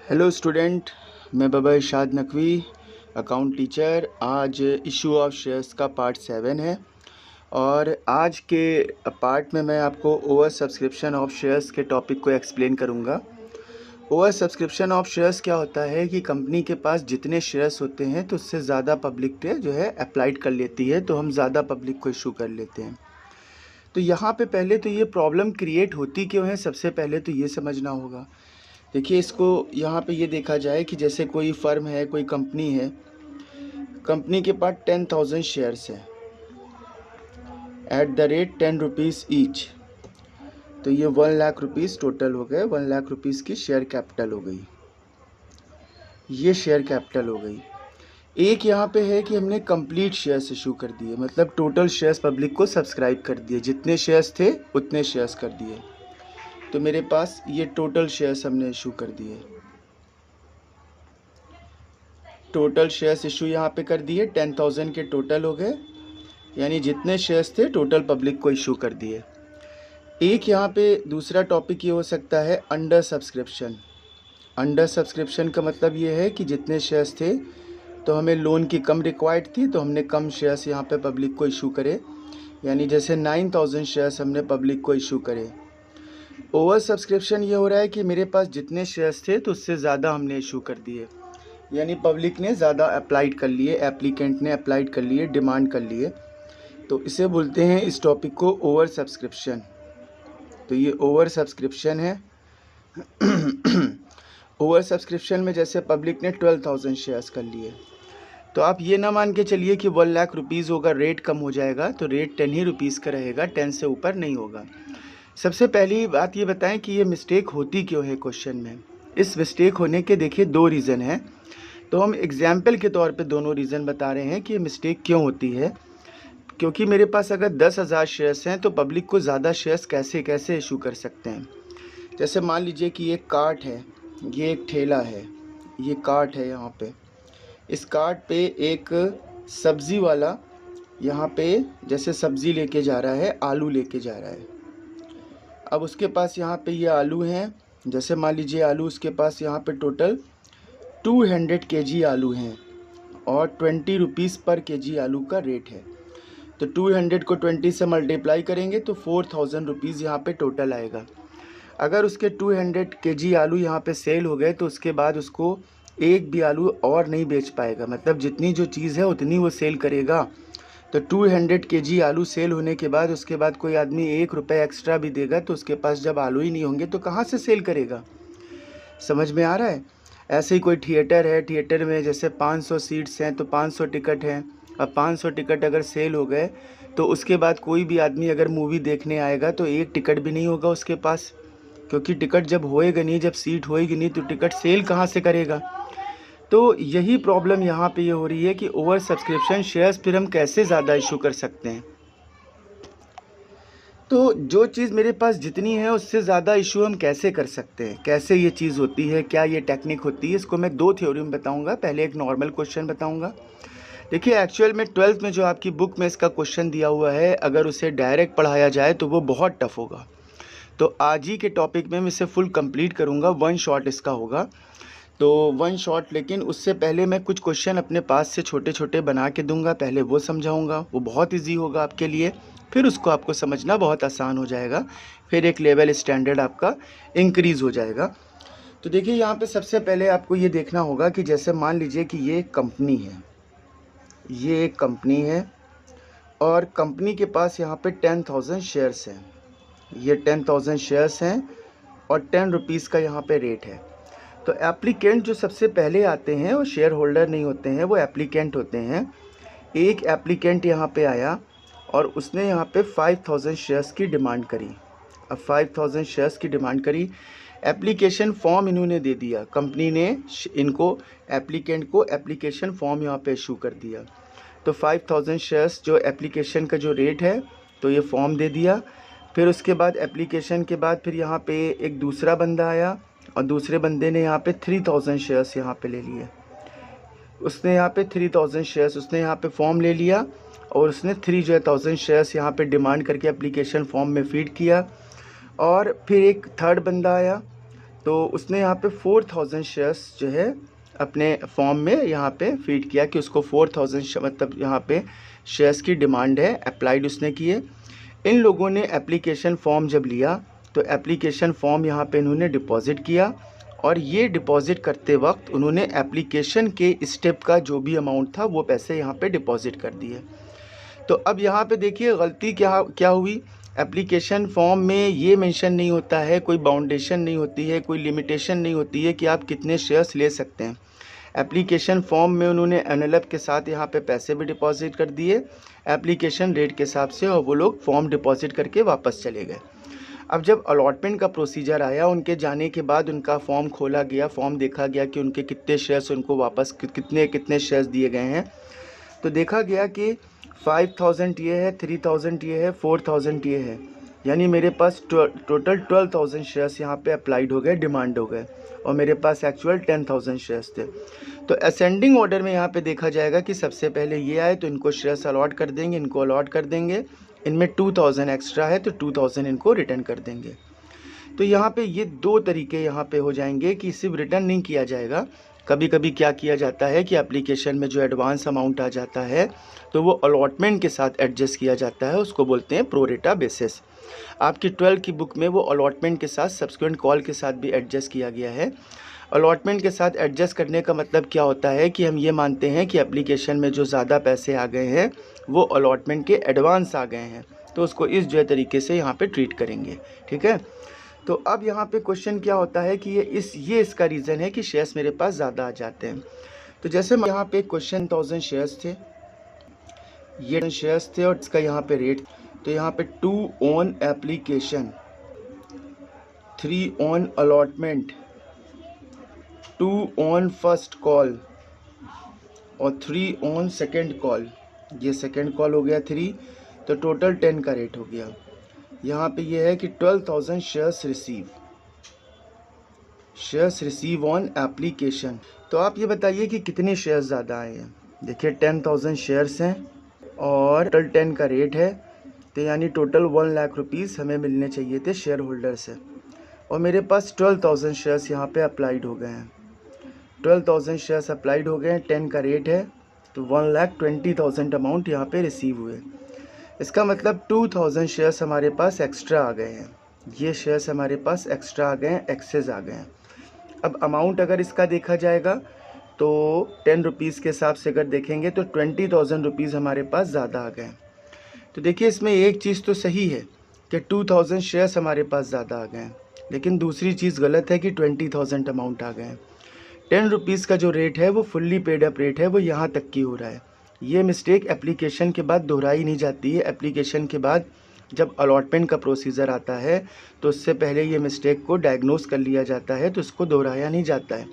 Hello student, मैं बाबा इरशाद Naqvi, account teacher. आज issue of shares का पार्ट 7 है और आज के पार्ट में मैं आपको ओवर सब्सक्रिप्शन ऑफ शेयर्स के टॉपिक को एक्सप्लेन करूंगा। ओवर सब्सक्रिप्शन ऑफ शेयर्स क्या होता है कि कंपनी के पास जितने शेयर्स होते हैं तो उससे ज़्यादा पब्लिक जो है अप्लाइड कर लेती है, तो हम ज़्यादा पब्लिक को इशू कर लेते हैं। तो यहाँ पे पहले तो ये प्रॉब्लम क्रिएट होती क्यों है, सबसे पहले तो ये समझना होगा। देखिए, इसको यहाँ पे ये देखा जाए कि जैसे कोई फर्म है, कोई कंपनी है, कंपनी के पास 10,000 शेयर्स हैं at the rate 10 rupees each. तो ये 1 लाख रुपीज़ टोटल हो गए, 1 लाख रुपीज़ की शेयर कैपिटल हो गई, ये शेयर कैपिटल हो गई। एक यहाँ पे है कि हमने कंप्लीट शेयर्स इशू कर दिए, मतलब टोटल शेयर्स पब्लिक को सब्सक्राइब कर दिए, जितने शेयर्स थे उतने शेयर्स कर दिए। तो मेरे पास ये टोटल शेयर्स हमने इशू कर दिए, टोटल शेयर्स इशू यहाँ पे कर दिए, 10,000 के टोटल हो गए, यानी जितने शेयर्स थे टोटल पब्लिक को इशू कर दिए। एक यहाँ पे दूसरा टॉपिक ये हो सकता है अंडर सब्सक्रिप्शन। अंडर सब्सक्रिप्शन का मतलब ये है कि जितने शेयर्स थे तो हमें लोन की कम रिक्वायर्ड थी, तो हमने कम शेयर्स यहाँ पे पब्लिक को इशू करे, यानी जैसे 9,000 शेयर्स हमने पब्लिक को इशू करे। ओवर सब्सक्रिप्शन ये हो रहा है कि मेरे पास जितने शेयर्स थे तो उससे ज़्यादा हमने इशू कर दिए, यानी पब्लिक ने ज़्यादा अप्लाइड कर लिए, एप्लीकेंट ने अप्लाइड कर लिए, डिमांड कर लिए, तो इसे बोलते हैं इस टॉपिक को ओवर सब्सक्रिप्शन। तो ये ओवर सब्सक्रिप्शन है। ओवर सब्सक्रिप्शन में जैसे पब्लिक ने 12,000 शेयर्स कर लिए, तो आप ये ना मान के चलिए कि 1 लाख रुपीज़ होगा, रेट कम हो जाएगा, तो रेट 10 ही रुपीज़ का रहेगा, 10 से ऊपर नहीं होगा। सबसे पहली बात ये बताएं कि ये मिस्टेक होती क्यों है क्वेश्चन में। इस मिस्टेक होने के देखिए 2 रीज़न हैं, तो हम एग्जाम्पल के तौर पे दोनों रीज़न बता रहे हैं कि ये मिस्टेक क्यों होती है। क्योंकि मेरे पास अगर 10,000 शेयर्स हैं तो पब्लिक को ज़्यादा शेयर्स कैसे कैसे इशू कर सकते हैं। जैसे मान लीजिए कि एक कार्ट है, ये एक ठेला है, ये कार्ट है, यहाँ पे इस कार्ट पे एक सब्ज़ी वाला यहाँ पे जैसे सब्ज़ी लेके जा रहा है, आलू लेके जा रहा है। अब उसके पास यहाँ पे ये आलू हैं, जैसे मान लीजिए आलू उसके पास यहाँ पे टोटल 200 kg आलू हैं और 20 रुपीज़ पर kg आलू का रेट है। तो 200 को 20 से मल्टीप्लाई करेंगे तो 4,000 रुपीज़ यहाँ पे टोटल आएगा। अगर उसके 200 kg आलू यहाँ पे सेल हो गए तो उसके बाद उसको एक भी आलू और नहीं बेच पाएगा, मतलब जितनी जो चीज़ है उतनी वो सेल करेगा। तो 200 kg आलू सेल होने के बाद उसके बाद कोई आदमी 1 रुपये एक्स्ट्रा भी देगा तो उसके पास जब आलू ही नहीं होंगे तो कहाँ से सेल करेगा। समझ में आ रहा है। ऐसे ही कोई थिएटर है, थिएटर में जैसे 500 सीट्स हैं तो 500 टिकट हैं। अब 500 टिकट अगर सेल हो गए तो उसके बाद कोई भी आदमी अगर मूवी देखने आएगा तो एक टिकट भी नहीं होगा उसके पास, क्योंकि टिकट जब होएगा नहीं, जब सीट होएगी नहीं तो टिकट सेल कहाँ से करेगा। तो यही प्रॉब्लम यहाँ पे ये हो रही है कि ओवर सब्सक्रिप्शन शेयर्स फिर हम कैसे ज़्यादा इशू कर सकते हैं। तो जो चीज़ मेरे पास जितनी है उससे ज़्यादा इशू हम कैसे कर सकते हैं, कैसे ये चीज़ होती है, क्या ये टेक्निक होती है, इसको मैं 2 थ्योरी में बताऊंगा। पहले एक नॉर्मल क्वेश्चन बताऊंगा। देखिए, एक्चुअल में 12th में जो आपकी बुक में इसका क्वेश्चन दिया हुआ है, अगर उसे डायरेक्ट पढ़ाया जाए तो वो बहुत टफ होगा। तो आज ही के टॉपिक में मैं इसे फुल कंप्लीट करूँगा, 1 शॉट इसका होगा। तो 1 शॉट, लेकिन उससे पहले मैं कुछ क्वेश्चन अपने पास से छोटे छोटे बना के दूंगा, पहले वो समझाऊंगा, वो बहुत इजी होगा आपके लिए, फिर उसको आपको समझना बहुत आसान हो जाएगा, फिर एक लेवल स्टैंडर्ड आपका इंक्रीज़ हो जाएगा। तो देखिए, यहाँ पे सबसे पहले आपको ये देखना होगा कि जैसे मान लीजिए कि ये कंपनी है, ये एक कंपनी है और कंपनी के पास यहाँ पे 10,000 शेयर्स हैं, ये 10,000 शेयर्स हैं और 10 रुपीज़ का यहाँ पे रेट है। तो एप्लीकेंट जो सबसे पहले आते हैं वो शेयर होल्डर नहीं होते हैं, वो एप्लीकेंट होते हैं। एक एप्लीकेंट यहाँ पे आया और उसने यहाँ पे 5,000 शेयर्स की डिमांड करी। अब 5,000 शेयर्स की डिमांड करी, एप्लीकेशन फॉर्म इन्होंने दे दिया, कंपनी ने इनको एप्लीकेंट को एप्लीकेशन फॉर्म यहाँ पे इशू कर दिया। तो 5,000 शेयर्स जो एप्लीकेशन का जो रेट है, तो ये फॉर्म दे दिया। फिर उसके बाद एप्लीकेशन के बाद फिर यहाँ पे एक दूसरा बंदा आया और दूसरे बंदे ने यहाँ पे 3,000 शेयर्स यहाँ पे ले लिए। उसने यहाँ पे 3,000 शेयर्स उसने यहाँ पे फॉर्म ले लिया और उसने 3,000 शेयर्स यहाँ पे डिमांड करके एप्लीकेशन फॉर्म में फीड किया। और फिर एक थर्ड बंदा आया, तो उसने यहाँ पे 4000 शेयर्स जो है अपने फॉर्म में यहाँ पे फीड किया कि उसको 4000 मतलब यहाँ पे शेयर्स की डिमांड है, अप्लाइड उसने किए। इन लोगों ने एप्लीकेशन फॉर्म जब लिया तो एप्लीकेशन फॉर्म यहाँ पे इन्होंने डिपॉज़िट किया, और ये डिपॉज़िट करते वक्त उन्होंने एप्लीकेशन के स्टेप का जो भी अमाउंट था वो पैसे यहाँ पे डिपॉज़िट कर दिए। तो अब यहाँ पे देखिए गलती क्या क्या हुई। एप्लीकेशन फॉर्म में ये मेंशन नहीं होता है, कोई बाउंडेशन नहीं होती है, कोई लिमिटेशन नहीं होती है कि आप कितने शेयर्स ले सकते हैं। एप्लीकेशन फॉर्म में उन्होंने एनवेलप के साथ यहाँ पे पैसे भी डिपॉजिट कर दिए एप्लीकेशन रेट के हिसाब से, और वो लोग फॉर्म डिपॉजिट करके वापस चले गए। अब जब अलॉटमेंट का प्रोसीजर आया, उनके जाने के बाद उनका फॉर्म खोला गया, फॉर्म देखा गया कि उनके कितने शेयर्स उनको वापस कितने कितने शेयर्स दिए गए हैं। तो देखा गया कि 5000 ये है, 3000 ये है, 4000 ये है, यानी मेरे पास टोटल 12000 शेयर्स यहाँ पे अप्लाइड हो गए, डिमांड हो गए, और मेरे पास एक्चुअल 10000 शेयर्स थे। तो असेंडिंग ऑर्डर में यहाँ पे देखा जाएगा कि सबसे पहले ये आए तो इनको शेयर्स अलॉट कर देंगे, इनको अलॉट कर देंगे, इनमें 2000 एक्स्ट्रा है तो 2000 इनको रिटर्न कर देंगे। तो यहाँ पे ये दो तरीके यहाँ पे हो जाएंगे कि सिर्फ रिटर्न नहीं किया जाएगा। कभी कभी क्या किया जाता है कि एप्लीकेशन में जो एडवांस अमाउंट आ जाता है तो वो अलॉटमेंट के साथ एडजस्ट किया जाता है, उसको बोलते हैं प्रोरेटा बेसिस। आपकी 12 की बुक में वो अलॉटमेंट के साथ सब्सिक्वेंट कॉल के साथ भी एडजस्ट किया गया है। अलॉटमेंट के साथ एडजस्ट करने का मतलब क्या होता है कि हम ये मानते हैं कि एप्लीकेशन में जो ज़्यादा पैसे आ गए हैं वो अलॉटमेंट के एडवांस आ गए हैं, तो उसको इस जो तरीके से यहाँ पे ट्रीट करेंगे। ठीक है। तो अब यहाँ पे क्वेश्चन क्या होता है कि ये इसका रीज़न है कि शेयर्स मेरे पास ज़्यादा आ जाते हैं। तो जैसे यहाँ पे क्वेश्चन 1000 शेयर्स थे, ये शेयर्स थे और इसका यहाँ पे रेट, तो यहाँ पे 2 on application, 3 on allotment, 2 on first call और 3 ऑन सेकेंड कॉल। ये सेकेंड कॉल हो गया 3, तो टोटल 10 का रेट हो गया। यहाँ पे ये है कि 12000 शेयर्स रिसीव ऑन एप्लीकेशन। तो आप ये बताइए कि कितने शेयर्स ज़्यादा आए हैं। देखिए 10000 शेयर्स हैं और टोटल 10 का रेट है, तो यानी टोटल 1 लाख रुपीज़ हमें मिलने चाहिए थे शेयर होल्डर से, और मेरे पास 12000 शेयर्स यहाँ पे अप्लाइड हो गए हैं। 12000 शेयर्स अप्लाइड हो गए हैं, 10 का रेट है, तो 1,20,000 अमाउंट यहाँ पे रिसीव हुए। इसका मतलब 2000 शेयर्स हमारे पास एक्स्ट्रा आ गए हैं। ये शेयर्स हमारे पास एक्स्ट्रा आ गए हैं, एक्सेस आ गए हैं। अब अमाउंट अगर इसका देखा जाएगा तो 10 रुपीज़ के हिसाब से अगर देखेंगे तो 20,000 रुपीज़ हमारे पास ज़्यादा आ गए हैं। तो देखिए इसमें एक चीज़ तो सही है कि 2000 शेयर्स हमारे पास ज़्यादा आ गए हैं, लेकिन दूसरी चीज़ गलत है कि 20,000 अमाउंट आ गए हैं। 10 रुपीज़ का जो रेट है वो फुल्ली पेड अप रेट है, वो यहाँ तक की हो रहा है। ये मिस्टेक एप्लीकेशन के बाद दोहराई नहीं जाती है। एप्लीकेशन के बाद जब अलॉटमेंट का प्रोसीजर आता है तो उससे पहले ये मिस्टेक को डायग्नोस कर लिया जाता है, तो इसको दोहराया नहीं जाता है।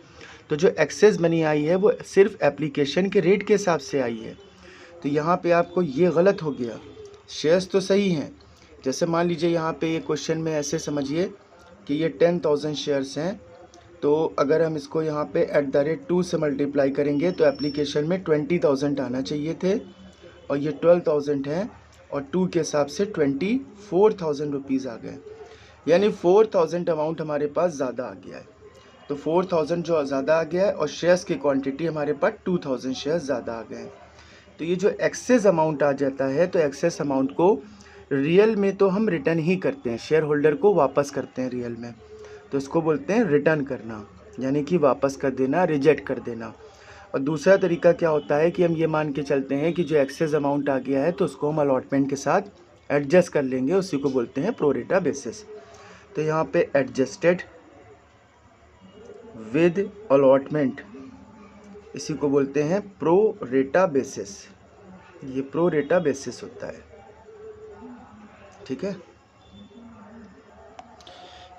तो जो एक्सेस मनी आई है वो सिर्फ एप्लीकेशन के रेट के हिसाब से आई है। तो यहाँ पे आपको ये गलत हो गया। शेयर्स तो सही हैं। जैसे मान लीजिए यहाँ पे ये क्वेश्चन में ऐसे समझिए कि ये 10,000 शेयर्स हैं, तो अगर हम इसको यहाँ पे @2 से मल्टीप्लाई करेंगे तो एप्लीकेशन में 20,000 आना चाहिए थे, और ये 12,000 है, और 2 के हिसाब से 24,000 रुपीज़ आ गए, यानी 4000 अमाउंट हमारे पास ज़्यादा आ गया है। तो 4000 जो ज़्यादा आ गया है, और शेयर्स की क्वांटिटी हमारे पास 2000 शेयर्स ज़्यादा आ गए हैं। तो ये जो एक्सेस अमाउंट आ जाता है, तो एक्सेस अमाउंट को रियल में तो हम रिटर्न ही करते हैं, शेयर होल्डर को वापस करते हैं रियल में, तो इसको बोलते हैं रिटर्न करना, यानी कि वापस कर देना, रिजेक्ट कर देना। और दूसरा तरीका क्या होता है कि हम ये मान के चलते हैं कि जो एक्सेस अमाउंट आ गया है तो उसको हम अलॉटमेंट के साथ एडजस्ट कर लेंगे, उसी को बोलते हैं प्रोरेटा बेसिस। तो यहाँ पे एडजस्टेड विद अलॉटमेंट, इसी को बोलते हैं प्रोरेटा बेसिस। ये प्रोरेटा बेसिस होता है। ठीक है।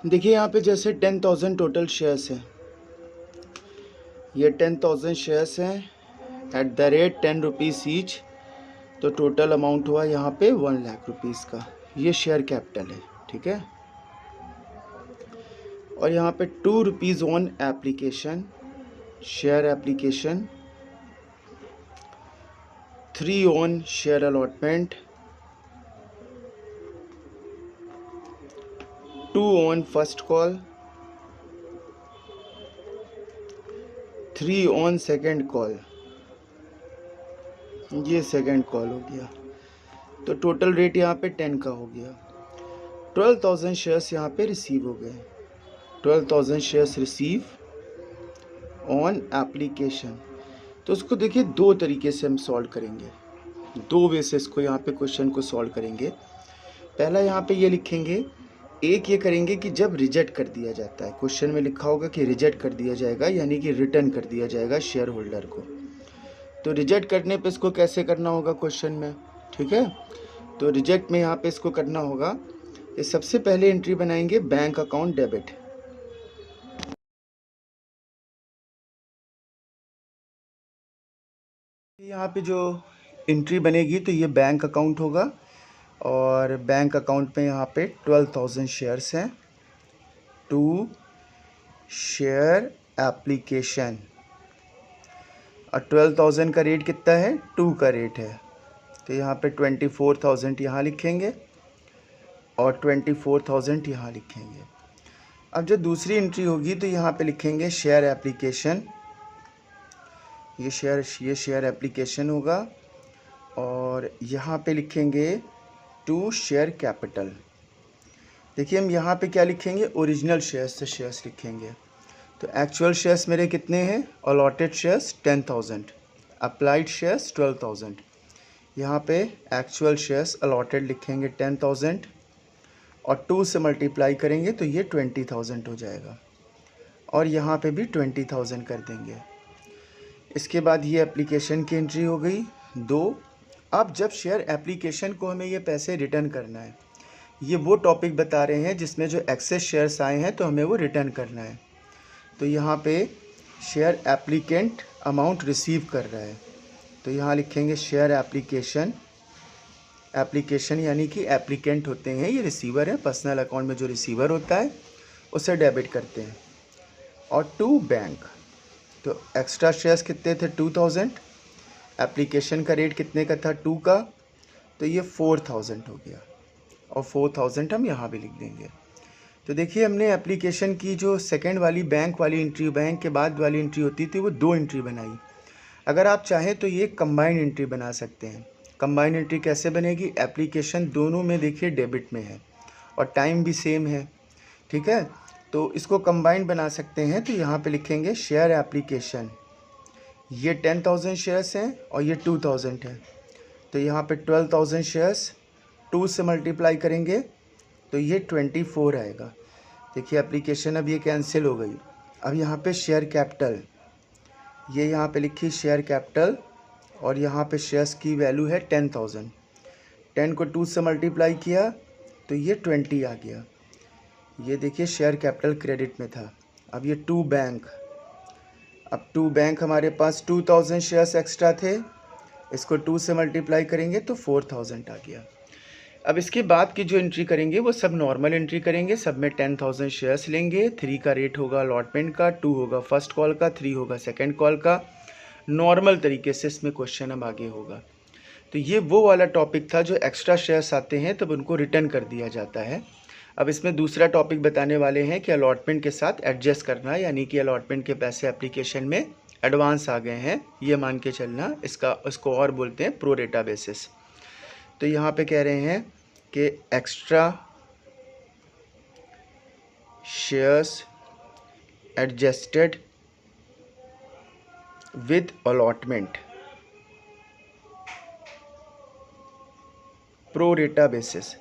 देखिए यहाँ पे जैसे 10,000 टोटल शेयर्स हैं, ये 10,000 शेयर्स हैं @ 10 रुपीज़ ईच, तो टोटल अमाउंट हुआ यहाँ पे 1 लाख रुपीज़ का। ये शेयर कैपिटल है। ठीक है। और यहाँ पे 2 rupees on application, share application, 3 on share allotment, 2 on first call, 3 on second call, ये सेकेंड कॉल हो गया। तो टोटल रेट यहाँ पे 10 का हो गया। 12,000 शेयर्स यहाँ पे रिसीव हो गए। 12,000 शेयर्स रिसीव ऑन एप्लीकेशन। तो उसको देखिए दो तरीके से हम सॉल्व करेंगे, दो वे से इसको यहाँ पे क्वेश्चन को सॉल्व करेंगे। पहला यहाँ पे ये लिखेंगे, एक ये करेंगे कि जब रिजेक्ट कर दिया जाता है, क्वेश्चन में लिखा होगा कि रिजेक्ट कर दिया जाएगा, यानी कि रिटर्न कर दिया जाएगा शेयर होल्डर को। तो रिजेक्ट करने पे इसको कैसे करना होगा क्वेश्चन में, ठीक है। तो रिजेक्ट में यहाँ पे इसको करना होगा, ये सबसे पहले एंट्री बनाएंगे बैंक अकाउंट डेबिट। यहाँ पे जो एंट्री बनेगी तो ये बैंक अकाउंट होगा, और बैंक अकाउंट में यहाँ पे 12,000 शेयर्स हैं। टू शेयर एप्लीकेशन, और 12,000 का रेट कितना है, 2 का रेट है। तो यहाँ पे 24,000 यहाँ लिखेंगे और 24,000 यहाँ लिखेंगे। अब जो दूसरी एंट्री होगी तो यहाँ पे लिखेंगे शेयर एप्लीकेशन, ये शेयर एप्लीकेशन होगा, और यहाँ पे लिखेंगे टू शेयर कैपिटल। देखिए हम यहाँ पे क्या लिखेंगे, ओरिजिनल शेयर्स से शेयर्स लिखेंगे। तो एक्चुअल शेयर्स मेरे कितने हैं, अलॉटेड शेयर्स 10,000, अप्लाइड शेयर्स 12,000। यहाँ पे एक्चुअल शेयर्स अलॉटेड लिखेंगे 10,000 और 2 से मल्टीप्लाई करेंगे तो ये 20,000 हो जाएगा, और यहाँ पे भी 20,000 कर देंगे। इसके बाद ये एप्लीकेशन की एंट्री हो गई 2। अब जब शेयर एप्लीकेशन को हमें ये पैसे रिटर्न करना है, ये वो टॉपिक बता रहे हैं जिसमें जो एक्सेस शेयर्स आए हैं तो हमें वो रिटर्न करना है। तो यहाँ पे शेयर एप्लीकेंट अमाउंट रिसीव कर रहा है, तो यहाँ लिखेंगे शेयर एप्लीकेशन। एप्लीकेशन यानी कि एप्लीकेंट होते हैं, ये रिसीवर है, पर्सनल अकाउंट में जो रिसीवर होता है उसे डेबिट करते हैं। और टू बैंक, तो एक्स्ट्रा शेयर्स कितने थे 2,000, एप्लीकेशन का रेट कितने का था 2 का, तो ये 4,000 हो गया, और 4,000 हम यहाँ भी लिख देंगे। तो देखिए हमने एप्लीकेशन की जो सेकंड वाली बैंक वाली एंट्री, बैंक के बाद वाली एंट्री होती थी, वो 2 एंट्री बनाई। अगर आप चाहें तो ये कंबाइंड एंट्री बना सकते हैं। कंबाइंड एंट्री कैसे बनेगी, एप्लीकेशन दोनों में देखिए डेबिट में है और टाइम भी सेम है, ठीक है। तो इसको कंबाइंड बना सकते हैं। तो यहाँ पे लिखेंगे शेयर एप्लीकेशन, ये 10,000 शेयर्स हैं और ये 2,000 है, तो यहाँ पे 12,000 शेयर्स 2 से मल्टीप्लाई करेंगे तो ये 24 आएगा। देखिए एप्लीकेशन अब ये कैंसिल हो गई। अब यहाँ पे शेयर कैपिटल, ये यहाँ पे लिखी शेयर कैपिटल, और यहाँ पे शेयर्स की वैल्यू है 10,000। 10 को 2 से मल्टीप्लाई किया तो ये 20 आ गया। ये देखिए शेयर कैपिटल क्रेडिट में था। अब ये टू बैंक, अब टू बैंक हमारे पास 2,000 शेयर्स एक्स्ट्रा थे, इसको 2 से मल्टीप्लाई करेंगे तो 4,000 आ गया। अब इसके बाद की जो एंट्री करेंगे वो सब नॉर्मल एंट्री करेंगे, सब में 10,000 शेयर्स लेंगे। 3 का रेट होगा अलॉटमेंट का, 2 होगा फर्स्ट कॉल का, 3 होगा सेकंड कॉल का। नॉर्मल तरीके से इसमें क्वेश्चन अब आगे होगा। तो ये वो वाला टॉपिक था जो एक्स्ट्रा शेयर्स आते हैं तब उनको रिटर्न कर दिया जाता है। अब इसमें दूसरा टॉपिक बताने वाले हैं कि अलॉटमेंट के साथ एडजस्ट करना, यानी कि अलॉटमेंट के पैसे एप्लीकेशन में एडवांस आ गए हैं ये मान के चलना, इसको और बोलते हैं प्रो रेटा बेसिस। तो यहाँ पे कह रहे हैं कि extra shares adjusted with allotment pro रेटा बेसिस,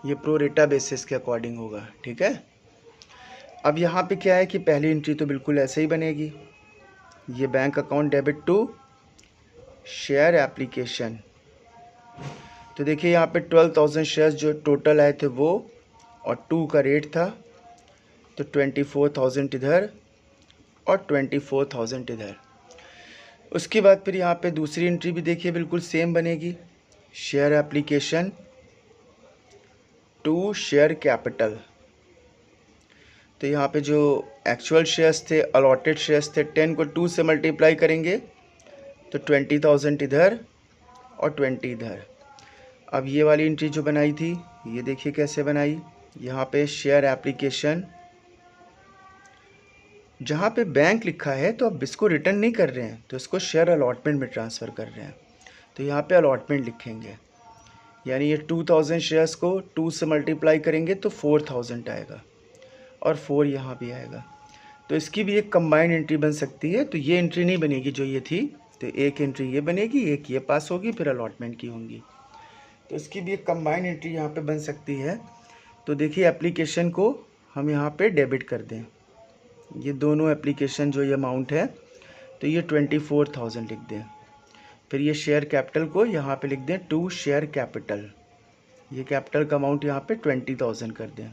ये प्रो रेटा बेसिस के अकॉर्डिंग होगा, ठीक है। अब यहाँ पे क्या है कि पहली एंट्री तो बिल्कुल ऐसे ही बनेगी, ये bank account debit to share application. तो देखिए यहाँ पे 12,000 शेयर्स जो टोटल आए थे वो, और 2 का रेट था, तो 24,000 इधर और 24,000 इधर। उसके बाद फिर यहाँ पे दूसरी एंट्री भी देखिए बिल्कुल सेम बनेगी, share application to share capital. तो यहाँ पे जो एक्चुअल शेयर्स थे, अलॉटेड शेयर्स थे, 10 को 2 से मल्टीप्लाई करेंगे तो 20,000 इधर और 20 इधर। अब ये वाली एंट्री जो बनाई थी ये देखिए कैसे बनाई, यहाँ पे शेयर एप्लीकेशन जहाँ पे बैंक लिखा है तो अब इसको रिटर्न नहीं कर रहे हैं, तो इसको शेयर अलॉटमेंट में ट्रांसफ़र कर रहे हैं। तो यहाँ पे अलॉटमेंट लिखेंगे, यानी ये 2000 शेयर्स को 2 से मल्टीप्लाई करेंगे तो 4000 आएगा, और 4 यहाँ भी आएगा। तो इसकी भी एक कंबाइंड एंट्री बन सकती है। तो ये एंट्री नहीं बनेगी जो ये थी, तो एक एंट्री ये बनेगी, एक ये पास होगी, फिर अलॉटमेंट की होंगी। तो इसकी भी एक कंबाइंड एंट्री यहाँ पे बन सकती है। तो देखिए एप्लीकेशन को हम यहाँ पे डेबिट कर दें, ये दोनों एप्लीकेशन जो ये अमाउंट है, तो ये 24,000 लिख दें। फिर ये शेयर कैपिटल को यहाँ पे लिख दें 2 शेयर कैपिटल, ये कैपिटल का अमाउंट यहाँ पे 20,000 कर दें।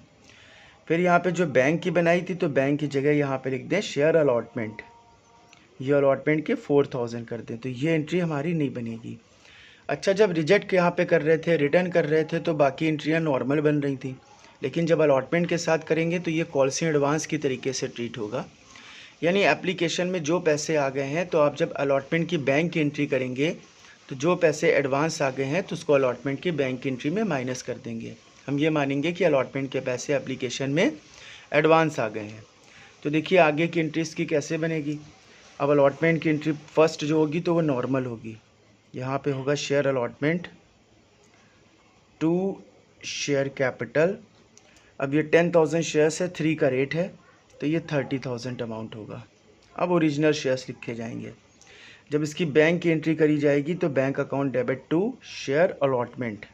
फिर यहाँ पे जो बैंक की बनाई थी, तो बैंक की जगह यहाँ पे लिख दें शेयर अलॉटमेंट, ये अलॉटमेंट के 4000 कर दें। तो ये एंट्री हमारी नहीं बनेगी। अच्छा, जब रिजेक्ट यहाँ पे कर रहे थे, रिटर्न कर रहे थे, तो बाकी एंट्रियाँ नॉर्मल बन रही थी, लेकिन जब अलॉटमेंट के साथ करेंगे तो ये कॉल्स इन एडवांस की तरीके से ट्रीट होगा। यानी एप्लीकेशन में जो पैसे आ गए हैं, तो आप जब अलॉटमेंट की बैंक की एंट्री करेंगे, तो जो पैसे एडवांस आ गए हैं तो उसको अलॉटमेंट की बैंक की एंट्री में माइनस कर देंगे। हम ये मानेंगे कि अलॉटमेंट के पैसे एप्लीकेशन में एडवांस आ गए हैं। तो देखिए आगे की एंट्री इसकी कैसे बनेगी। अब अलॉटमेंट की एंट्री फर्स्ट जो होगी तो वो नॉर्मल होगी, यहाँ पे होगा शेयर अलॉटमेंट 2 शेयर कैपिटल। अब ये 10,000 शेयर्स है, 3 का रेट है, तो ये 30,000 अमाउंट होगा। अब ओरिजिनल शेयर्स लिखे जाएंगे। जब इसकी बैंक की एंट्री करी जाएगी तो bank account debit to share allotment.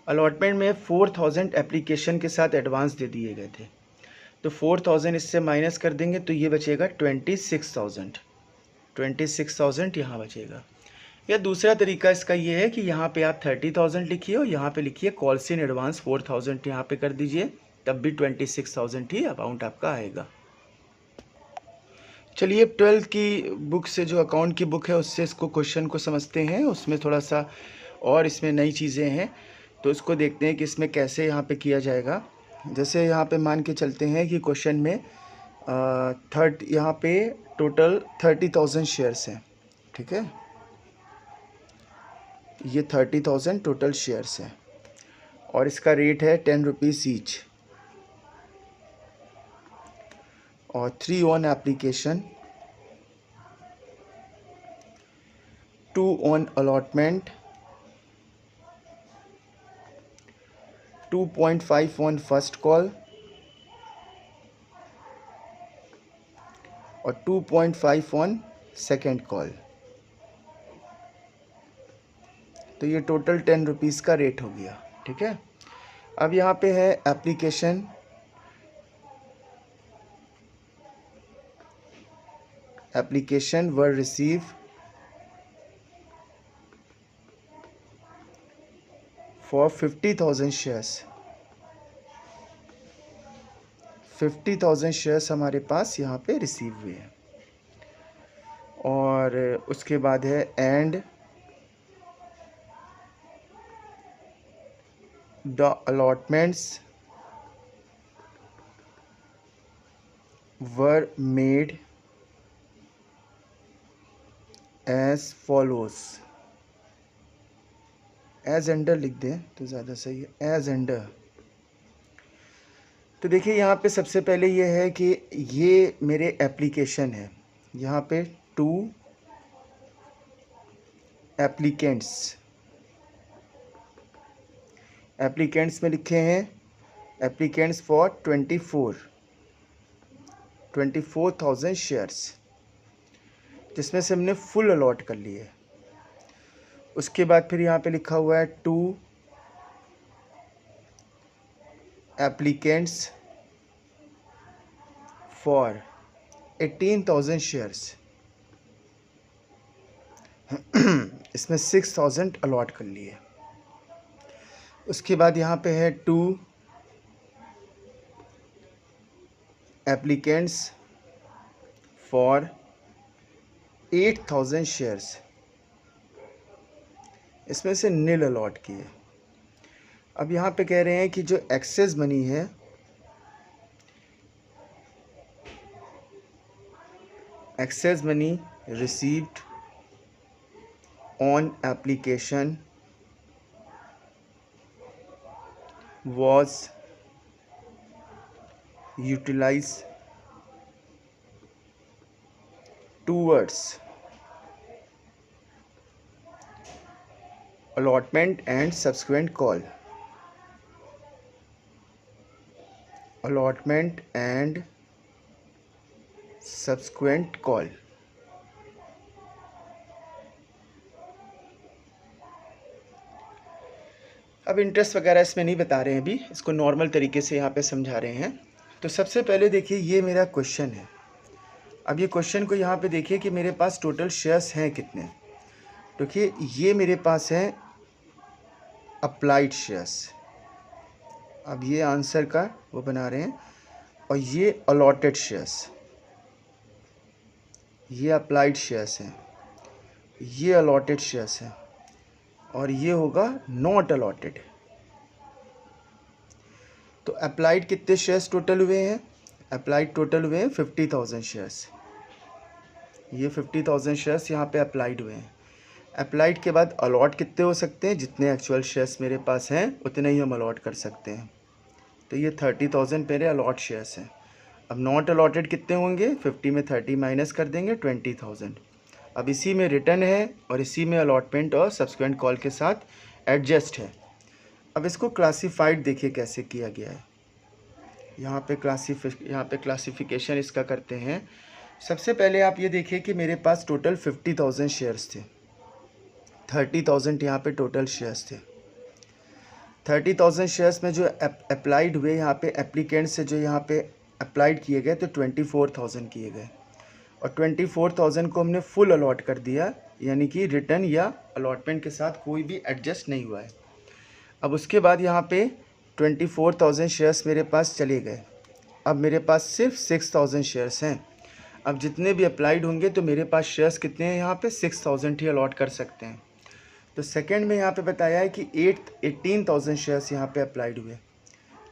Allotment में 4,000 एप्लीकेशन के साथ एडवांस दे दिए गए थे, तो 4,000 इससे माइनस कर देंगे तो ये बचेगा 26,000 यहाँ बचेगा। या दूसरा तरीका इसका ये है कि यहाँ पे आप 30,000 लिखिए और यहाँ पे लिखिए कॉल्स इन एडवांस 4,000 यहाँ पे कर दीजिए, तब भी 26,000 ही अमाउंट आपका आएगा। चलिए 12th की बुक से, जो अकाउंट की बुक है, उससे इसको क्वेश्चन को समझते हैं। उसमें थोड़ा सा और इसमें नई चीज़ें हैं, तो इसको देखते हैं कि इसमें कैसे यहाँ पे किया जाएगा। जैसे यहाँ पे मान के चलते हैं कि क्वेश्चन में यहाँ पे टोटल 30,000 शेयर्स हैं, ठीक है, ये 30,000 टोटल शेयर्स हैं और इसका रेट है 10 रुपीज़ ईच, और 3 on application, 2 on allotment, 2.5 on first call और 2.5 ऑन सेकेंड कॉल। तो ये टोटल 10 रुपीज़ का रेट हो गया, ठीक है। अब यहाँ पे है application, application were receive for 50,000 shares. 50,000 shares हमारे पास यहाँ पे रिसीव हुए हैं। और उसके बाद है and the allotments were made as follows. As under लिख दें तो ज़्यादा सही है, एज एंडर। तो देखिए यहाँ पे सबसे पहले ये है कि ये मेरे एप्लीकेशन है, यहाँ पे 2 एप्लीकेंट्स में लिखे हैं एप्लीकेंट्स फॉर 24,000 शेयर्स, जिसमें से हमने फुल अलॉट कर लिए। उसके बाद फिर यहाँ पे लिखा हुआ है 2 एप्लीकेंट्स फॉर 18,000 शेयर्स, इसमें 6,000 अलॉट कर लिए। उसके बाद यहाँ पे है 2 एप्लीकेंट्स फॉर 8,000 शेयर्स, इसमें से नील अलॉट किए। अब यहाँ पे कह रहे हैं कि जो एक्सेस मनी है, excess money received on application was utilized towards allotment and subsequent call. Allotment and subsequent call. अब इंटरेस्ट वगैरह इसमें नहीं बता रहे हैं, अभी इसको नॉर्मल तरीके से यहाँ पे समझा रहे हैं। तो सबसे पहले देखिए ये मेरा क्वेश्चन है। अब ये क्वेश्चन को यहाँ पे देखिए कि मेरे पास टोटल शेयर्स हैं कितने। देखिए ये मेरे पास हैं अप्लाइड शेयर्स, अब ये आंसर का वो बना रहे हैं, और ये अलॉटेड शेयर्स, ये अप्लाइड शेयर्स हैं, ये अलॉटेड शेयर्स हैं, और ये होगा नॉट अलॉटेड। तो अप्लाइड कितने शेयर्स टोटल हुए हैं? अप्लाइड टोटल हुए हैं 50,000 शेयर्स। ये 50,000 शेयर्स यहाँ पे अप्लाइड हुए हैं। अप्लाइड के बाद अलॉट कितने हो सकते हैं? जितने एक्चुअल शेयर्स मेरे पास हैं उतने ही हम अलॉट कर सकते हैं। तो ये 30,000 मेरे अलॉट शेयर्स हैं। अब नॉट अलॉटेड कितने होंगे? 50 में 30 माइनस कर देंगे, 20,000। अब इसी में रिटर्न है और इसी में अलॉटमेंट और सब्सिक्वेंट कॉल के साथ एडजस्ट है। अब इसको क्लासिफाइड देखिए कैसे किया गया है। यहाँ पे क्लासिफिकेशन इसका करते हैं। सबसे पहले आप ये देखिए कि मेरे पास टोटल 50,000 शेयर्स थे, 30,000 यहाँ पे टोटल शेयर्स थे। 30,000 शेयर्स में जो अप्लाइड हुए यहाँ पे एप्लीकेंट से, जो यहाँ पे अप्लाइड किए गए तो 24,000 किए गए, और 24,000 को हमने फुल अलॉट कर दिया, यानी कि रिटर्न या अलॉटमेंट के साथ कोई भी एडजस्ट नहीं हुआ है। अब उसके बाद यहाँ पे 24,000 शेयर्स मेरे पास चले गए। अब मेरे पास सिर्फ 6,000 शेयर्स हैं। अब जितने भी अप्लाइड होंगे तो मेरे पास शेयर्स कितने हैं? यहाँ पे 6,000 ही अलॉट कर सकते हैं। तो सेकंड में यहाँ पे बताया है कि 18,000 शेयर्स यहाँ पे अप्लाइड हुए,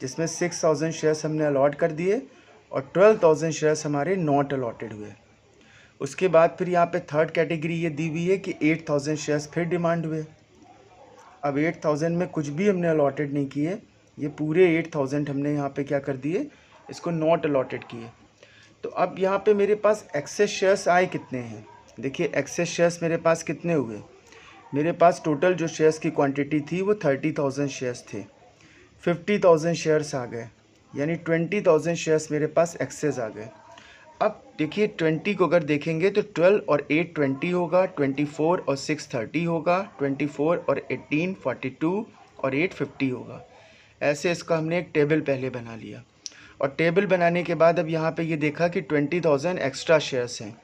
जिसमें 6,000 शेयर्स हमने अलॉट कर दिए और 12,000 शेयर्स हमारे नॉट अलॉटेड हुए। उसके बाद फिर यहाँ पे थर्ड कैटेगरी ये दी हुई है कि 8,000 शेयर्स फिर डिमांड हुए। अब 8,000 में कुछ भी हमने अलॉटेड नहीं किए, ये पूरे 8,000 हमने यहाँ पे क्या कर दिए? इसको नॉट अलॉटेड किए। तो अब यहाँ पे मेरे पास एक्सेस शेयर्स आए कितने हैं? देखिए एक्सेस शेयर्स मेरे पास कितने हुए? मेरे पास टोटल जो शेयर्स की क्वांटिटी थी वो 30,000 शेयर्स थे। 50,000 शेयर्स आ गए, यानी 20,000 शेयर्स मेरे पास एक्सेस आ गए। अब देखिए 20 को अगर देखेंगे तो 12 और 8 20 होगा, 24 और 6 30 होगा, 24 और 18 42 और 8 50 होगा। ऐसे इसका हमने एक टेबल पहले बना लिया, और टेबल बनाने के बाद अब यहाँ पे ये देखा कि 20,000 एक्स्ट्रा शेयर्स हैं।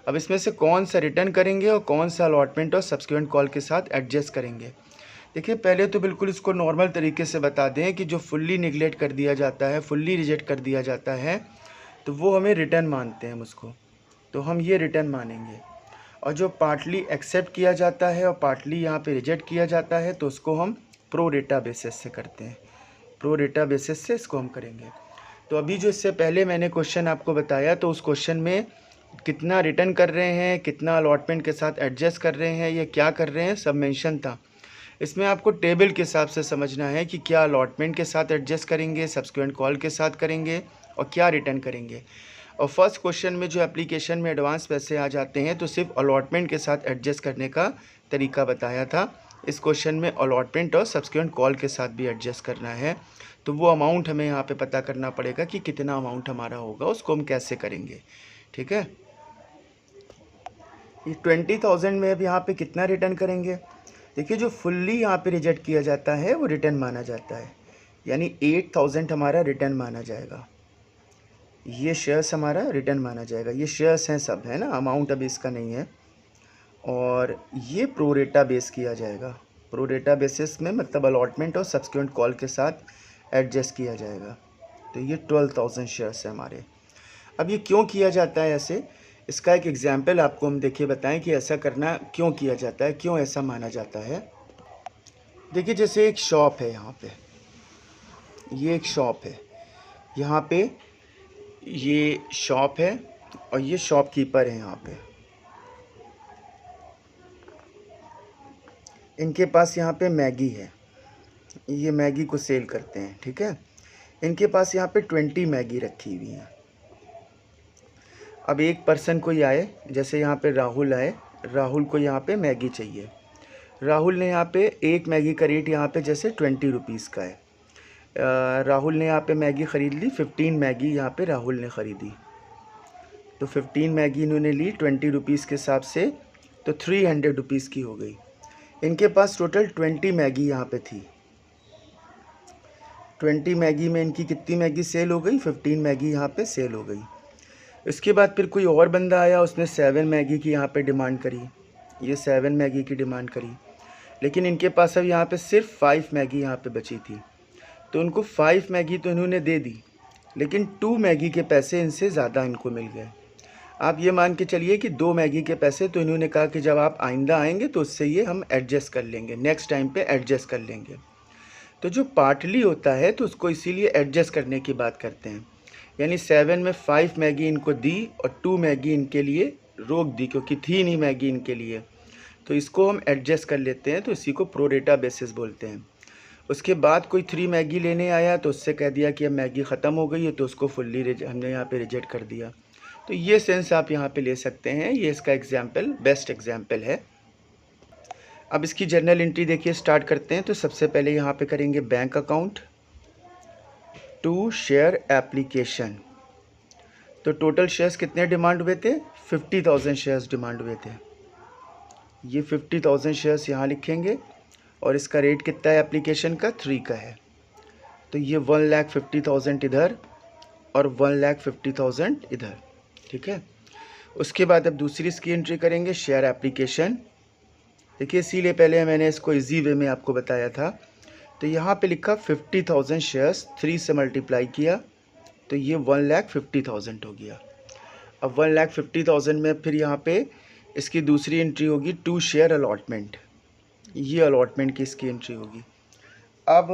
अब इसमें से कौन सा रिटर्न करेंगे और कौन सा अलॉटमेंट और सब्सिक्वेंट कॉल के साथ एडजस्ट करेंगे। देखिए पहले तो बिल्कुल इसको नॉर्मल तरीके से बता दें कि जो फुल्ली निगलेक्ट कर दिया जाता है, फुल्ली रिजेक्ट कर दिया जाता है, तो वो हमें रिटर्न मानते हैं हम उसको, तो हम ये रिटर्न मानेंगे। और जो पार्टली एक्सेप्ट किया जाता है और पार्टली यहाँ पे रिजेक्ट किया जाता है, तो उसको हम प्रो रेटा बेसिस से करते हैं, प्रो रेटा बेसिस से इसको हम करेंगे। तो अभी जो इससे पहले मैंने क्वेश्चन आपको बताया, तो उस क्वेश्चन में कितना रिटर्न कर रहे हैं, कितना अलॉटमेंट के साथ एडजस्ट कर रहे हैं, या क्या कर रहे हैं, सब मेंशन था। इसमें आपको टेबल के हिसाब से समझना है कि क्या अलॉटमेंट के साथ एडजस्ट करेंगे, सब्सिक्वेंट कॉल के साथ करेंगे, और क्या रिटर्न करेंगे। और फर्स्ट क्वेश्चन में जो एप्लीकेशन में एडवांस पैसे आ जाते हैं, तो सिर्फ अलॉटमेंट के साथ एडजस्ट करने का तरीका बताया था। इस क्वेश्चन में अलॉटमेंट और सब्सिक्वेंट कॉल के साथ भी एडजस्ट करना है, तो वो अमाउंट हमें यहाँ पे पता करना पड़ेगा कि कितना अमाउंट हमारा होगा, उसको हम कैसे करेंगे। ठीक है, ये 20,000 में अब यहाँ पे कितना रिटर्न करेंगे? देखिए जो फुल्ली यहाँ पे रिजेक्ट किया जाता है वो रिटर्न माना जाता है, यानी 8,000 हमारा रिटर्न माना जाएगा। ये शेयर्स हमारा रिटर्न माना जाएगा। ये शेयर्स हैं सब, है ना, अमाउंट अभी इसका नहीं है। और ये प्रो रेटा बेस किया जाएगा। प्रो रेटा बेसिस में मतलब अलॉटमेंट और सब्सिक्वेंट कॉल के साथ एडजस्ट किया जाएगा। तो ये 12,000 शेयर्स है हमारे। अब ये क्यों किया जाता है ऐसे, इसका एक एग्जाम्पल आपको हम देखिए बताएं कि ऐसा करना क्यों किया जाता है, क्यों ऐसा माना जाता है। देखिए जैसे एक शॉप है, यहाँ पे ये एक शॉप है, यहाँ पे ये शॉप है और ये शॉपकीपर है। यहाँ पे इनके पास यहाँ पे मैगी है, ये मैगी को सेल करते हैं। ठीक है, इनके पास यहाँ पे 20 मैगी रखी हुई हैं। अब एक पर्सन कोई आए, जैसे यहाँ पे राहुल आए, राहुल को यहाँ पे मैगी चाहिए। राहुल ने यहाँ पे एक मैगी का रेट यहाँ पे जैसे 20 रुपीज़ का है। राहुल ने यहाँ पे मैगी ख़रीद ली, 15 मैगी यहाँ पे राहुल ने ख़रीदी। तो 15 मैगी इन्होंने ली 20 रुपीज़ के हिसाब से, तो 300 रुपीज़ की हो गई। इनके पास टोटल 20 मैगी यहाँ पे थी। 20 मैगी में इनकी कितनी मैगी सेल हो गई? 15 मैगी यहाँ पे सेल हो गई। इसके बाद फिर कोई और बंदा आया, उसने 7 मैगी की यहाँ पे डिमांड करी, ये 7 मैगी की डिमांड करी, लेकिन इनके पास अब यहाँ पे सिर्फ 5 मैगी यहाँ पे बची थी। तो उनको 5 मैगी तो इन्होंने दे दी, लेकिन 2 मैगी के पैसे इनसे ज़्यादा इनको मिल गए। आप ये मान के चलिए कि 2 मैगी के पैसे तो इन्होंने कहा कि जब आप आइंदा आएंगे तो उससे ये हम एडजस्ट कर लेंगे, नेक्स्ट टाइम पे एडजस्ट कर लेंगे। तो जो पार्टली होता है तो उसको इसीलिए एडजस्ट करने की बात करते हैं। यानी 7 में 5 मैगी इनको दी और 2 मैगी इनके लिए रोक दी, क्योंकि थी नहीं मैगी इनके लिए, तो इसको हम एडजस्ट कर लेते हैं। तो इसी को प्रोरेटा बेसिस बोलते हैं। उसके बाद कोई 3 मैगी लेने आया तो उससे कह दिया कि अब मैगी ख़त्म हो गई है, तो उसको फुल्ली हमने यहाँ पे रिजेक्ट कर दिया। तो ये सेंस आप यहाँ पे ले सकते हैं। ये इसका एग्जाम्पल, बेस्ट एग्जाम्पल है। अब इसकी जर्नल एंट्री देखिए, स्टार्ट करते हैं। तो सबसे पहले यहाँ पे करेंगे bank account to share application. तो टोटल शेयर्स कितने डिमांड हुए थे? 50,000 शेयर्स डिमांड हुए थे। ये 50,000 शेयर्स यहाँ लिखेंगे और इसका रेट कितना है एप्लीकेशन का? 3 का है। तो ये 1,50,000 इधर और 1,50,000 इधर, ठीक है। उसके बाद अब दूसरी इसकी एंट्री करेंगे, शेयर एप्लीकेशन। देखिए इसीलिए पहले मैंने इसको इजी वे में आपको बताया था। तो यहाँ पे लिखा 50,000 शेयर्स, 3 से मल्टीप्लाई किया तो ये 1,50,000 हो गया। अब 1,50,000 में फिर यहाँ पे इसकी दूसरी एंट्री होगी टू शेयर अलॉटमेंट। ये अलॉटमेंट की इसकी एंट्री होगी। अब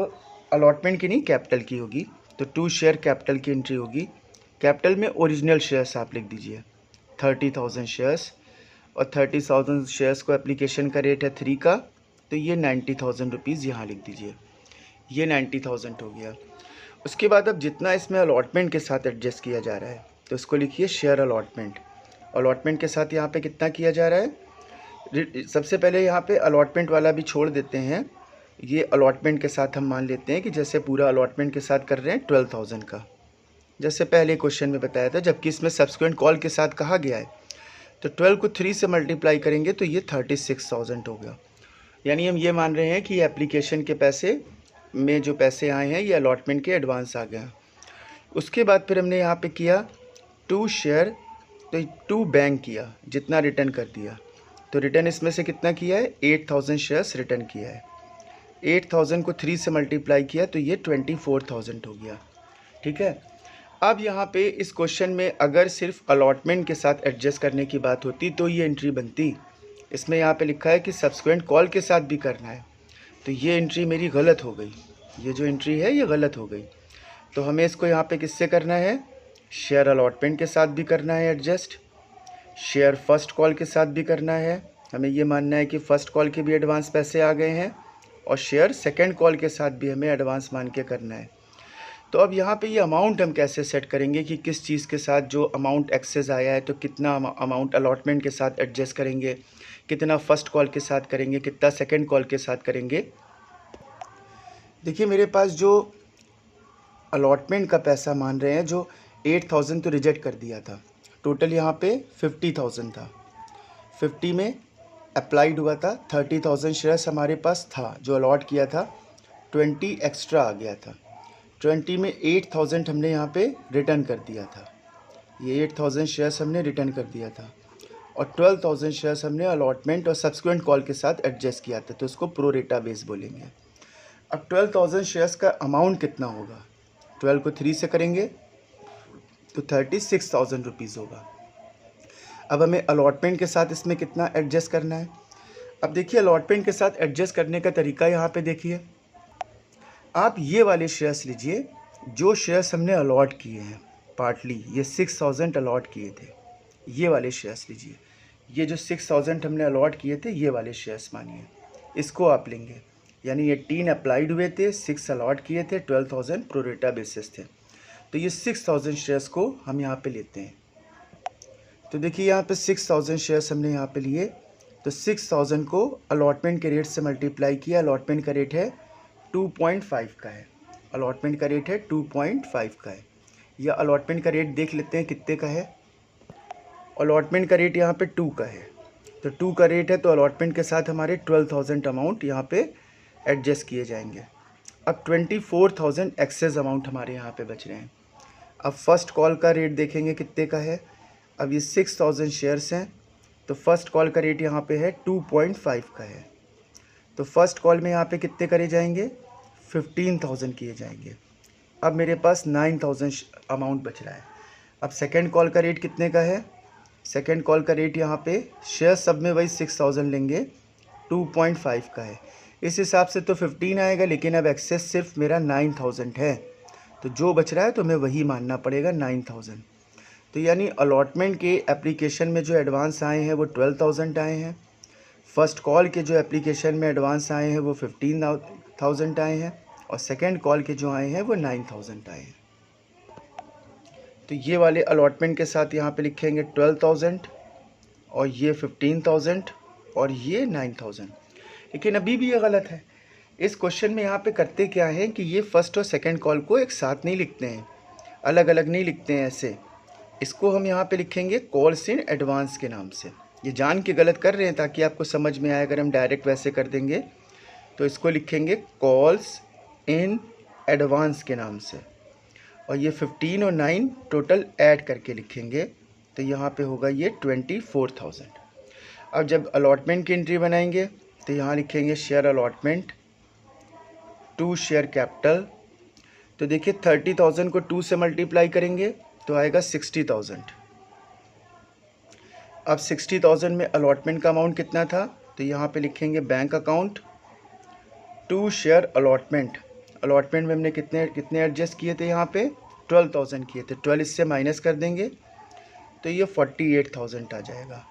अलॉटमेंट की नहीं, कैपिटल की होगी। तो टू शेयर कैपिटल की एंट्री होगी। कैपिटल में ओरिजिनल शेयर्स आप लिख दीजिए 30,000 शेयर्स, और 30,000 शेयर्स को एप्लीकेशन का रेट है 3 का, तो ये 90,000 रुपीज़ यहाँ लिख दीजिए। ये 90,000 हो गया। उसके बाद अब जितना इसमें अलॉटमेंट के साथ एडजस्ट किया जा रहा है तो इसको लिखिए शेयर अलॉटमेंट। अलॉटमेंट के साथ यहाँ पे कितना किया जा रहा है? सबसे पहले यहाँ पे अलॉटमेंट वाला भी छोड़ देते हैं। ये अलॉटमेंट के साथ हम मान लेते हैं कि जैसे पूरा अलॉटमेंट के साथ कर रहे हैं 12,000 का, जैसे पहले क्वेश्चन में बताया था, जबकि इसमें सब्सिक्वेंट कॉल के साथ कहा गया है। तो 12 को 3 से मल्टीप्लाई करेंगे तो ये 36,000 हो गया। यानी हम ये मान रहे हैं कि एप्लीकेशन के पैसे में जो पैसे आए हैं ये अलॉटमेंट के एडवांस आ गया। उसके बाद फिर हमने यहाँ पे किया टू शेयर, तो टू बैंक किया, जितना रिटर्न कर दिया। तो रिटर्न इसमें से कितना किया है? 8,000 शेयर्स रिटर्न किया है। 8,000 को 3 से मल्टीप्लाई किया तो ये 24,000 हो गया, ठीक है। अब यहाँ पे इस क्वेश्चन में अगर सिर्फ अलॉटमेंट के साथ एडजस्ट करने की बात होती तो ये एंट्री बनती। इसमें यहाँ पे लिखा है कि सब्सिक्वेंट कॉल के साथ भी करना है, तो ये एंट्री मेरी गलत हो गई। ये जो एंट्री है ये गलत हो गई। तो हमें इसको यहाँ पे किससे करना है? शेयर अलॉटमेंट के साथ भी करना है एडजस्ट, शेयर फर्स्ट कॉल के साथ भी करना है। हमें ये मानना है कि फ़र्स्ट कॉल के भी एडवांस पैसे आ गए हैं, और शेयर सेकेंड कॉल के साथ भी हमें एडवांस मान के करना है। तो अब यहाँ पे ये अमाउंट हम कैसे सेट करेंगे कि किस चीज़ के साथ जो अमाउंट एक्सेस आया है तो कितना अमाउंट अलॉटमेंट के साथ एडजस्ट करेंगे, कितना फ़र्स्ट कॉल के साथ करेंगे, कितना सेकंड कॉल के साथ करेंगे। देखिए मेरे पास जो अलॉटमेंट का पैसा मान रहे हैं, जो 8,000 तो रिजेक्ट कर दिया था, टोटल यहाँ पे 50,000 था। 50 में अप्लाइड हुआ था, 30,000 शेयर्स हमारे पास था जो अलॉट किया था, 20 एक्स्ट्रा आ गया था। 20 में 8,000 हमने यहाँ पे रिटर्न कर दिया था। ये 8,000 शेयर्स हमने रिटर्न कर दिया था, और 12,000 शेयर्स हमने अलॉटमेंट और सब्सिक्वेंट कॉल के साथ एडजस्ट किया था, तो उसको प्रोरेटा बेस बोलेंगे। अब 12,000 शेयर्स का अमाउंट कितना होगा? 12 को 3 से करेंगे तो 36,000 रुपीज़ होगा। अब हमें अलॉटमेंट के साथ इसमें कितना एडजस्ट करना है? अब देखिए अलॉटमेंट के साथ एडजस्ट करने का तरीका यहाँ पे देखिए, आप ये वाले शेयर्स लीजिए जो शेयर्स हमने अलॉट किए हैं पार्टली, ये 6,000 अलॉट किए थे, ये वाले शेयर्स लीजिए। ये जो 6,000 हमने अलॉट किए थे ये वाले शेयर्स मानिए, इसको आप लेंगे। यानी 18 अप्लाइड हुए थे, 6 अलॉट किए थे, 12,000 प्रोरेटा बेसिस थे। तो ये 6,000 शेयर्स को हम यहाँ पे लेते हैं। तो देखिए यहाँ पे 6000 शेयर्स हमने यहाँ पे लिए, तो 6000 को अलॉटमेंट के रेट से मल्टीप्लाई किया। अलॉटमेंट का रेट है 2.5 का है, अलॉटमेंट का रेट है 2.5 का है। या अलॉटमेंट का रेट देख लेते हैं कितने का है। अलॉटमेंट का रेट यहाँ पे 2 का है, तो 2 का रेट है, तो अलॉटमेंट के साथ हमारे 12,000 अमाउंट यहाँ पे एडजस्ट किए जाएंगे। अब 24,000 एक्सेस अमाउंट हमारे यहाँ पे बच रहे हैं। अब फर्स्ट कॉल का रेट देखेंगे कितने का है। अब ये 6000 शेयर्स हैं, तो फर्स्ट कॉल का रेट यहाँ पे है 2.5 का है। तो फर्स्ट कॉल में यहाँ पे कितने करे जाएंगे, 15,000 किए जाएंगे। अब मेरे पास 9,000 अमाउंट बच रहा है। अब सेकंड कॉल का रेट कितने का है। सेकंड कॉल का रेट यहाँ पे शेयर सब में वही 6000 लेंगे, 2.5 का है। इस हिसाब से तो 15 आएगा, लेकिन अब एक्सेस सिर्फ मेरा 9,000 है, तो जो बच रहा है तो हमें वही मानना पड़ेगा 9,000। तो यानी अलॉटमेंट के एप्लीकेशन में जो एडवांस आए हैं वो 12,000 आए हैं। फर्स्ट कॉल के जो एप्लीकेशन में एडवांस आए हैं वो 15,000 आए हैं, और सेकंड कॉल के जो आए हैं वो 9,000 आए हैं। तो ये वाले अलॉटमेंट के साथ यहाँ पे लिखेंगे 12,000, और ये 15,000, और ये 9,000। लेकिन अभी भी ये गलत है। इस क्वेश्चन में यहाँ पे करते क्या है कि ये फर्स्ट और सेकंड कॉल को एक साथ नहीं लिखते हैं, अलग अलग नहीं लिखते हैं ऐसे। इसको हम यहाँ पे लिखेंगे कॉल्स इन एडवांस के नाम से। ये जान के गलत कर रहे हैं ताकि आपको समझ में आए। अगर हम डायरेक्ट वैसे कर देंगे तो इसको लिखेंगे कॉल्स इन एडवांस के नाम से, और ये 15 और 9 टोटल ऐड करके लिखेंगे, तो यहाँ पे होगा ये 24,000। अब जब अलॉटमेंट की एंट्री बनाएंगे तो यहाँ लिखेंगे share allotment to share capital. तो देखिए 30,000 को 2 से मल्टीप्लाई करेंगे तो आएगा 60,000। अब 60,000 में अलॉटमेंट का अमाउंट कितना था, तो यहाँ पे लिखेंगे bank account to share allotment. Allotment में हमने कितने एडजस्ट किए थे, यहाँ पे 12,000 किए थे। 12 इससे माइनस कर देंगे तो ये 48,000 आ जाएगा।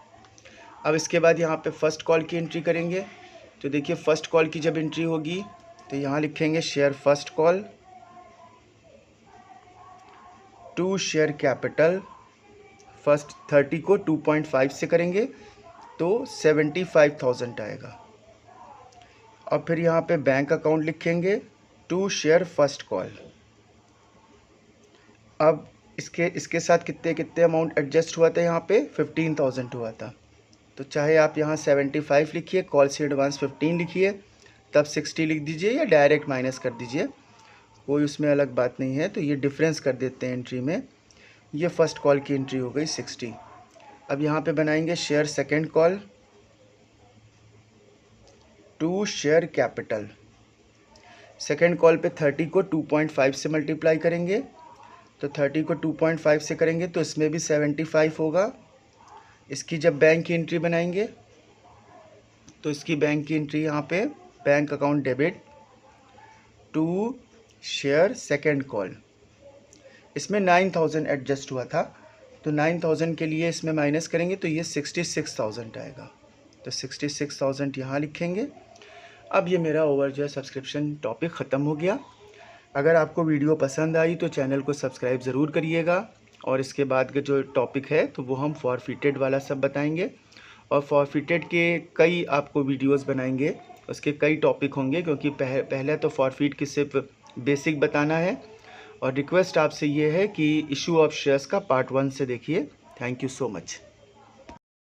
अब इसके बाद यहाँ पे फर्स्ट कॉल की एंट्री करेंगे। तो देखिए फर्स्ट कॉल की जब एंट्री होगी तो यहाँ लिखेंगे share first call to share capital. First 30 को 2.5 से करेंगे तो 75,000 आएगा। और फिर यहाँ पे बैंक अकाउंट लिखेंगे टू शेयर फर्स्ट कॉल। अब इसके साथ कितने अमाउंट एडजस्ट हुआ था, यहाँ पे 15,000 हुआ था। तो चाहे आप यहाँ 75 लिखिए, कॉल से एडवांस 15 लिखिए, तब 60 लिख दीजिए, या डायरेक्ट माइनस कर दीजिए, कोई उसमें अलग बात नहीं है। तो ये डिफरेंस कर देते हैं एंट्री में। ये फर्स्ट कॉल की एंट्री हो गई 60। अब यहाँ पे बनाएंगे share second call to share capital. Second call पे 30 को 2.5 से मल्टीप्लाई करेंगे, तो 30 को 2.5 से करेंगे तो इसमें भी 75 होगा। इसकी जब बैंक की एंट्री बनाएंगे तो इसकी बैंक की एंट्री यहाँ पे bank account debit to share second call. इसमें 9,000 एडजस्ट हुआ था, तो 9,000 के लिए इसमें माइनस करेंगे तो ये 66,000 आएगा। तो 66,000 यहाँ लिखेंगे। अब ये मेरा ओवर जो है सब्सक्रिप्शन टॉपिक ख़त्म हो गया। अगर आपको वीडियो पसंद आई तो चैनल को सब्सक्राइब ज़रूर करिएगा, और इसके बाद के जो टॉपिक है तो वो हम फॉरफिटेड वाला सब बताएंगे, और फॉरफिटेड के कई आपको वीडियोस बनाएंगे, उसके कई टॉपिक होंगे, क्योंकि पहले तो फॉरफिट की सिर्फ बेसिक बताना है। और रिक्वेस्ट आपसे ये है कि इशू ऑफ शेयर्स का पार्ट 1 से देखिए। Thank you so much.